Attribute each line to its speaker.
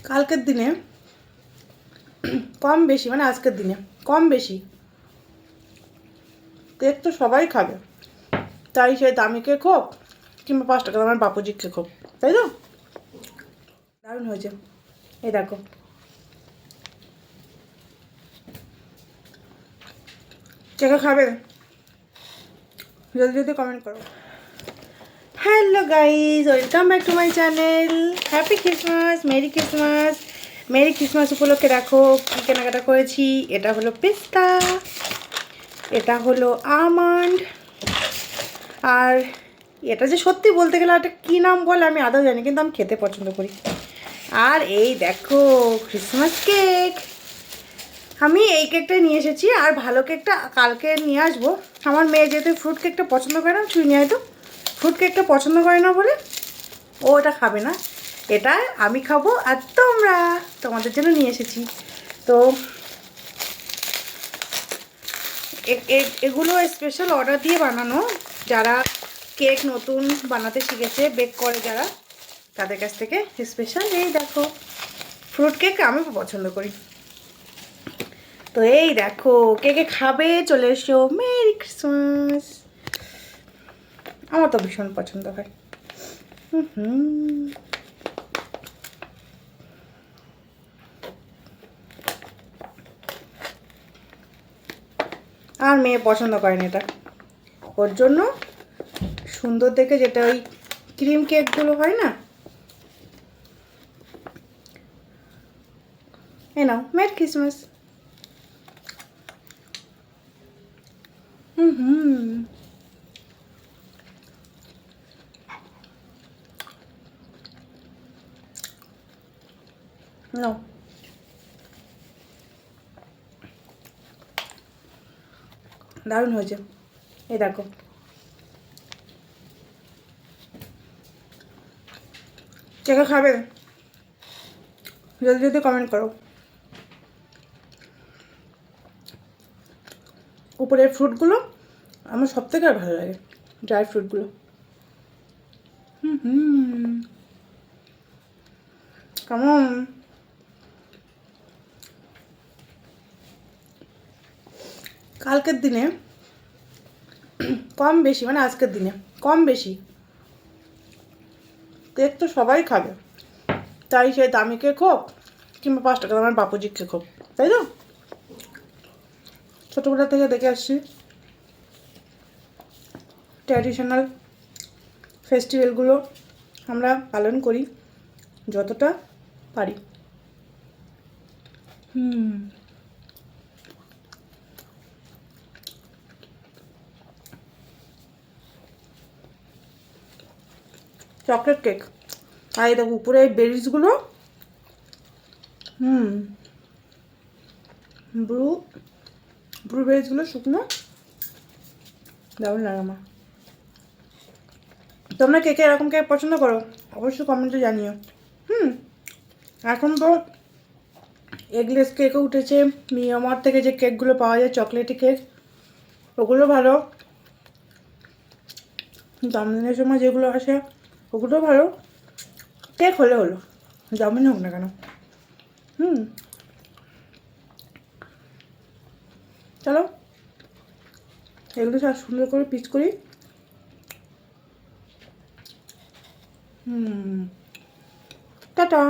Speaker 1: কালকের দিনে কম বেশি, মানে আজকের দিনে কম বেশি কেক তো সবাই খাবে, তাই সে দামি কেক হোক কিংবা 5 টাকা দামের বাপুজি কেক হোক, তাই তো? দারুণ হয়েছে। এই দেখো, কেকে খাবে? জলদি জলদি কমেন্ট করো। Hello guys, welcome back to my channel. Happy Christmas, merry Christmas. Merry Christmas উপলক্ষে দেখো কী কেনাকাটা করেছি। এটা হলো পিস্তা, এটা হলো আমন্ড, আর এটা যে সত্যি বলতে গেলে একটা কী নাম বলে আমি আদৌ জানি, কিন্তু আমি খেতে পছন্দ করি। আর এই দেখো ক্রিসমাস কেক। আমি এই কেকটাই নিয়ে এসেছি, আর ভালো কেকটা কালকে নিয়ে আসবো। আমার মেয়ে যেহেতু ফ্রুট কেকটা পছন্দ করে না, ছুঁই নিয়ে হয়তো ফ্রুট কেকটা পছন্দ করে না বলে ও এটা খাবে না। এটা আমি খাবো, আর তোমাদের জন্য নিয়ে এসেছি। তো এগুলো স্পেশাল অর্ডার দিয়ে বানানো, যারা কেক নতুন বানাতে শিখেছে, বেক করে যারা, তাদের কাছ থেকে স্পেশাল। এই দেখো ফ্রুট কেক আমি পছন্দ করি। তো এই দেখো কে কে খাবে, চলে এসো। Merry Christmas. আমার তো ভীষণ পছন্দ হয়। আর মেয়ে পছন্দ করেন এটা, ওর জন্য সুন্দর দেখে যেটা ওই ক্রিম কেকগুলো হয় না, এই নাও মেরি ক্রিসমাস। নাও, দারুণ হয়েছে। এই দেখো, কে খাবে? জলদি জলদি কমেন্ট করো। উপরের ফ্রুটগুলো আমার সব থেকে আর ভালো লাগে, ড্রাই ফ্রুটগুলো। কেমন? কালকের দিনে কম বেশি, মানে আজকের দিনে কম বেশি কেক তো সবাই খাবে, তাই সে দামি কেক হোক কিংবা 5 টাকা দামের বাপুজি কেক হোক, তাই তো? ছোটোবেলা থেকে দেখে আসছি ট্র্যাডিশনাল ফেস্টিভ্যালগুলো আমরা পালন করি যতটা পারি। চকলেট কেক, আর এই দেখো উপরে এই বেরিজগুলো, ব্লুবেরিজগুলো শুকনো, দারুণ লাগে আমার। তোমরা কেকে এরকম কেক পছন্দ করো? অবশ্যই কমেন্টে জানিও। এখন তো এগলেস কেকও উঠেছে, মিয়ামার থেকে যে কেকগুলো পাওয়া যায় চকলেটি কেক, ওগুলো ভালো। জন্মদিনের সময় যেগুলো আসে ওগুলো ভালো। কেক হলে হলো, জন্মদিন হোক না কেন। চলো এগুলো সব সুন্দর করে পিচ করি। টাটা।